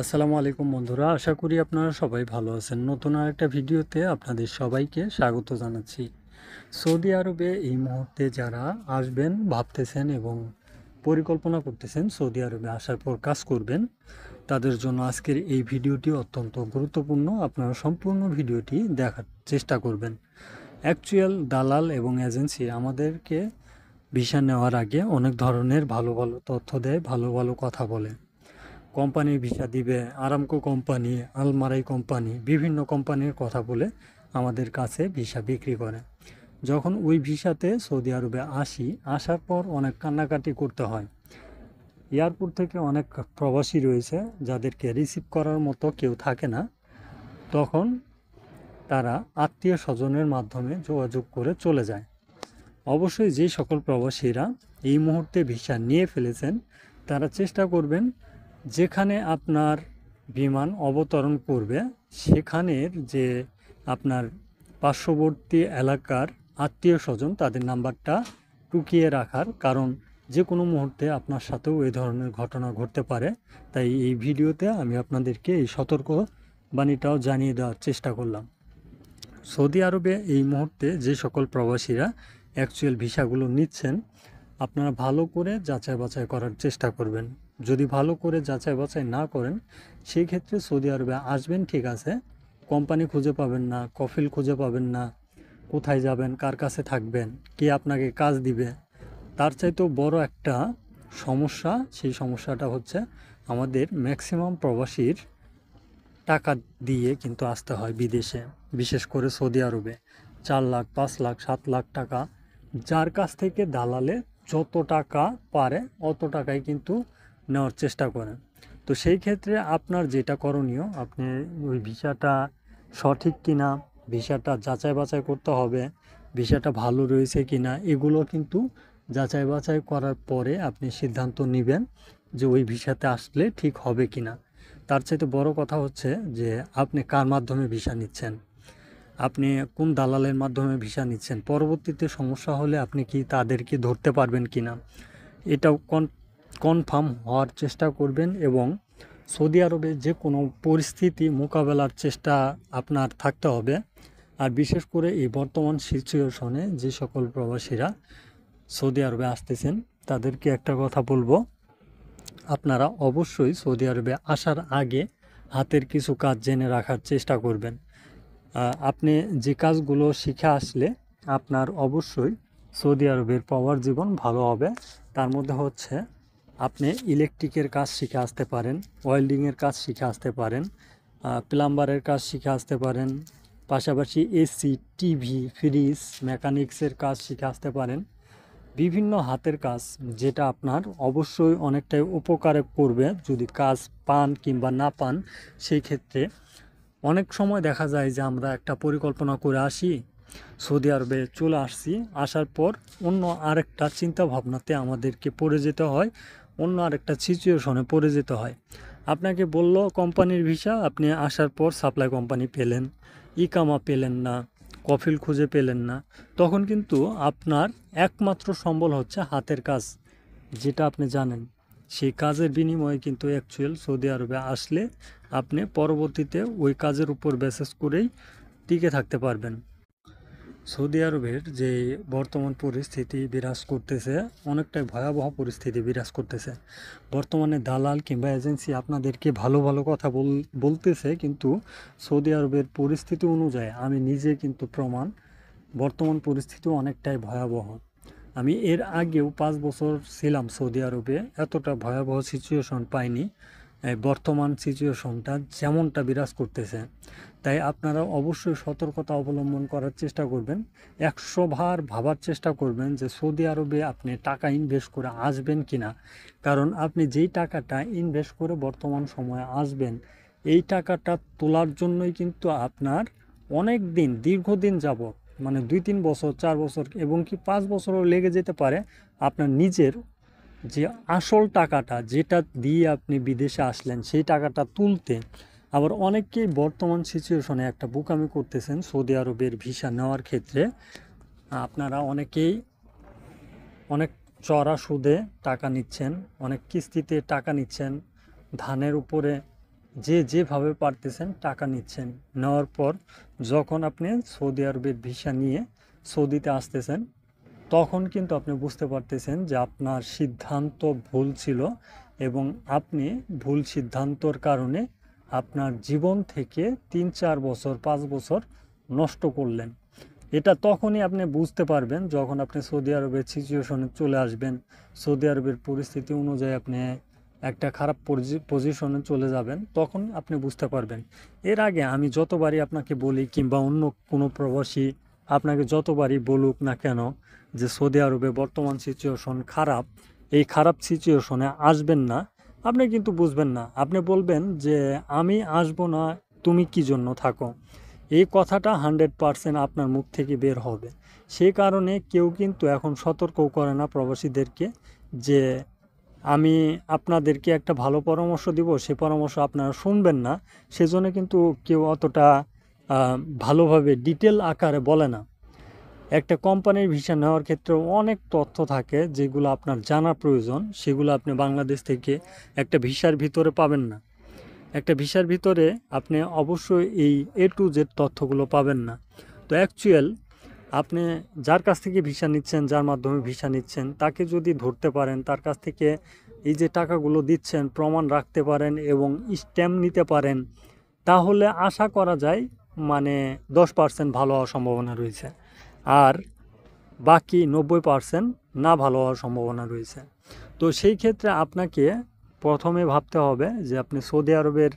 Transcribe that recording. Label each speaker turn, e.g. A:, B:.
A: আসসালামু আলাইকুম বন্ধুরা, আশা করি আপনারা সবাই ভালো আছেন। নতুন আরেকটা ভিডিওতে আপনাদের সবাইকে স্বাগত জানাচ্ছি। সৌদি আরবে এই মুহূর্তে যারা আসবেন ভাবতেছেন এবং পরিকল্পনা করতেছেন সৌদি আরবে আসার পর কাজ করবেন, তাদের জন্য আজকের এই ভিডিওটি অত্যন্ত গুরুত্বপূর্ণ। আপনারা সম্পূর্ণ ভিডিওটি দেখার চেষ্টা করবেন। অ্যাকচুয়াল দালাল এবং এজেন্সি আমাদেরকে ভিসা নেওয়ার আগে অনেক ধরনের ভালো ভালো তথ্য দেয়, ভালো ভালো কথা বলে। কোম্পানি ভিসা দিবে, আরামকো কোম্পানি, আলমারাই কোম্পানি, বিভিন্ন কোম্পানির কথা বলে আমাদের কাছে ভিসা বিক্রি করে। যখন ওই ভিসাতে সৌদি আরবে আসি, আসার পর অনেক কান্নাকাটি করতে হয়। এয়ারপোর্ট থেকে অনেক প্রবাসী রয়েছে যাদেরকে রিসিভ করার মতো কেউ থাকে না, তখন তারা আত্মীয় স্বজনের মাধ্যমে যোগাযোগ করে চলে যায়। অবশ্যই যে সকল প্রবাসীরা এই মুহূর্তে ভিসা নিয়ে ফেলেছেন, তারা চেষ্টা করবেন যেখানে আপনার বিমান অবতরণ করবে সেখানের যে আপনার পার্শ্ববর্তী এলাকার আত্মীয় স্বজন তাদের নাম্বারটা টুকিয়ে রাখার, কারণ যে কোনো মুহূর্তে আপনার সাথেও এই ধরনের ঘটনা ঘটতে পারে। তাই এই ভিডিওতে আমি আপনাদেরকে এই সতর্কবাণীটাও জানিয়ে দেওয়ার চেষ্টা করলাম। সৌদি আরবে এই মুহূর্তে যে সকল প্রবাসীরা অ্যাকচুয়াল ভিসাগুলো নিচ্ছেন, আপনারা ভালো করে যাচাই বাছাই করার চেষ্টা করবেন। যদি ভালো করে যাচাই বাছাই না করেন, সেই ক্ষেত্রে সৌদি আরবে আসবেন ঠিক আছে, কোম্পানি খুঁজে পাবেন না, কফিল খুঁজে পাবেন না, কোথায় যাবেন, কার কাছে থাকবেন, কে আপনাকে কাজ দিবে। তার চাইতেও বড় একটা সমস্যা, সেই সমস্যাটা হচ্ছে আমাদের ম্যাক্সিমাম প্রবাসীর টাকা দিয়ে কিন্তু আসতে হয় বিদেশে, বিশেষ করে সৌদি আরবে। 4 লাখ, 5 লাখ, 7 লাখ টাকা, যার কাছ থেকে দালালে যত টাকা পারে অত টাকাই কিন্তু নেওয়ার চেষ্টা করেন। তো সেই ক্ষেত্রে আপনার যেটা করণীয়, আপনি ওই ভিসাটা সঠিক কিনা, ভিসাটা যাচাই বাছাই করতে হবে, ভিসাটা ভালো রয়েছে কিনা, এগুলো কিন্তু যাচাই বাছাই করার পরে আপনি সিদ্ধান্ত নেবেন যে ওই ভিসাতে আসলে ঠিক হবে কিনা। তার চাইতে বড় কথা হচ্ছে যে আপনি কার মাধ্যমে ভিসা নিচ্ছেন, আপনি কোন দালালের মাধ্যমে ভিসা নিচ্ছেন। পরবর্তীতে সমস্যা হলে আপনি কি তাদেরকে ধরতে পারবেন কি না, এটাও কনফার্ম হওয়ার চেষ্টা করবেন। এবং সৌদি আরবে যে কোনো পরিস্থিতি মোকাবেলার চেষ্টা আপনার থাকতে হবে। আর বিশেষ করে এই বর্তমান সিচুয়েশনে যে সকল প্রবাসীরা সৌদি আরবে আসতেছেন, তাদেরকে একটা কথা বলবো, আপনারা অবশ্যই সৌদি আরবে আসার আগে হাতের কিছু কাজ জেনে রাখার চেষ্টা করবেন। আপনি যে কাজগুলো শিখে আসলে আপনার অবশ্যই সৌদি আরবের প্রবাস জীবন ভালো হবে। তার মধ্যে হচ্ছে আপনি ইলেকট্রিকের কাজ শিখে আসতে পারেন, ওয়েল্ডিংয়ের কাজ শিখে আসতে পারেন, প্লাম্বারের কাজ শিখে আসতে পারেন, পাশাপাশি এসি, টিভি, ফ্রিজ, মেকানিক্সের কাজ শিখে আসতে পারেন। বিভিন্ন হাতের কাজ যেটা আপনার অবশ্যই অনেকটাই উপকারে পড়বে যদি কাজ পান কিংবা না পান। সেই ক্ষেত্রে অনেক সময় দেখা যায় যে আমরা একটা পরিকল্পনা করে আসি, সৌদি আরবে চলে আসছি, আসার পর অন্য আরেকটা চিন্তা ভাবনাতে আমাদেরকে পড়ে যেতে হয়, অন্য আরেকটা সিচুয়েশনে পড়ে যেতে হয়। আপনাকে বলল কোম্পানির ভিসা, আপনি আসার পর সাপ্লাই কোম্পানি পেলেন, ইকামা পেলেন না, কফিল খুঁজে পেলেন না, তখন কিন্তু আপনার একমাত্র সম্বল হচ্ছে হাতের কাজ, যেটা আপনি জানেন। সেই কাজের বিনিময়ে কিন্তু অ্যাকচুয়াল সৌদি আরবে আসলে আপনি পরবর্তীতে ওই কাজের উপর বেসিস করেই টিকে থাকতে পারবেন। সৌদি আরবের যে বর্তমান পরিস্থিতি বিরাজ করতেছে, অনেকটাই ভয়াবহ পরিস্থিতি বিরাজ করতেছে। বর্তমানে দালাল কিংবা এজেন্সি আপনাদেরকে ভালো ভালো কথা বলতেছে, কিন্তু সৌদি আরবের পরিস্থিতি অনুযায়ী আমি নিজে কিন্তু প্রমাণ, বর্তমান পরিস্থিতি অনেকটাই ভয়াবহ। আমি এর আগেও 5 বছর ছিলাম সৌদি আরবে, এতটা ভয়াবহ সিচুয়েশন পাইনি বর্তমান সিচুয়েশনটা যেমনটা বিরাজ করতেছে। তাই আপনারা অবশ্যই সতর্কতা অবলম্বন করার চেষ্টা করবেন। 100 বার ভাবার চেষ্টা করবেন যে সৌদি আরবে আপনি টাকা ইনভেস্ট করে আসবেন কি না। কারণ আপনি যেই টাকাটা ইনভেস্ট করে বর্তমান সময়ে আসবেন, এই টাকাটা তোলার জন্যই কিন্তু আপনার অনেক দিন, দীর্ঘদিন যাবত, মানে 2-3 বছর, 4 বছর এবং কি 5 বছরও লেগে যেতে পারে আপনার নিজের যে আসল টাকাটা যেটা দিয়ে আপনি বিদেশে আসলেন সেই টাকাটা তুলতে। আবার অনেকেই বর্তমান সিচুয়েশনে একটা বোকামি করতেছেন সৌদি আরবের ভিসা নেওয়ার ক্ষেত্রে। আপনারা অনেকেই অনেক চড়া সুদে টাকা নিচ্ছেন, অনেক কিস্তিতে টাকা নিচ্ছেন, ধানের উপরে যে যেভাবে পারতেছেন টাকা নিচ্ছেন। নেওয়ার পর যখন আপনি সৌদি আরবের ভিসা নিয়ে সৌদিতে আসতেছেন, তখন কিন্তু আপনি বুঝতে পারতেছেন যে আপনার সিদ্ধান্ত ভুল ছিল এবং আপনি ভুল সিদ্ধান্তর কারণে আপনার জীবন থেকে 3-4 বছর 5 বছর নষ্ট করলেন। এটা তখনই আপনি বুঝতে পারবেন যখন আপনি সৌদি আরবের সিচুয়েশনে চলে আসবেন। সৌদি আরবের পরিস্থিতি অনুযায়ী আপনি একটা খারাপ পজিশনে চলে যাবেন, তখন আপনি বুঝতে পারবেন। এর আগে আমি যতবারই আপনাকে বলি কিংবা অন্য কোনো প্রবাসী আপনাকে যতবারই বলুক না কেন যে সৌদি আরবে বর্তমান সিচুয়েশন খারাপ, এই খারাপ সিচুয়েশনে আসবেন না, আপনি কিন্তু বুঝবেন না। আপনি বলবেন যে আমি আসবো না, তুমি কি জন্য থাকো। এই কথাটা 100% আপনার মুখ থেকে বের হবে। সেই কারণে কেউ কিন্তু এখন সতর্কও করে না প্রবাসীদেরকে যে আমি আপনাদেরকে একটা ভালো পরামর্শ দিব, সে পরামর্শ আপনারা শুনবেন না। সেজন্য কিন্তু কেউ অতটা ভালোভাবে ডিটেল আকারে বলে না। একটা কোম্পানির ভিসা নেওয়ার ক্ষেত্রে অনেক তথ্য থাকে যেগুলো আপনার জানা প্রয়োজন, সেগুলো আপনি বাংলাদেশ থেকে একটা ভিসার ভিতরে পাবেন না। একটা ভিসার ভিতরে আপনি অবশ্যই এই A to Z তথ্যগুলো পাবেন না। তো অ্যাকচুয়াল আপনি যার কাছ থেকে ভিসা নিচ্ছেন, যার মাধ্যমে ভিসা নিচ্ছেন, তাকে যদি ধরতে পারেন, তার কাছ থেকে এই যে টাকাগুলো দিচ্ছেন প্রমাণ রাখতে পারেন এবং স্ট্যাম্প নিতে পারেন, তাহলে আশা করা যায় মানে 10% ভালো হওয়ার সম্ভাবনা রয়েছে। আর বাকি 90% না ভালো হওয়ার সম্ভাবনা রয়েছে। তো সেই ক্ষেত্রে আপনাকে প্রথমে ভাবতে হবে যে আপনি সৌদি আরবের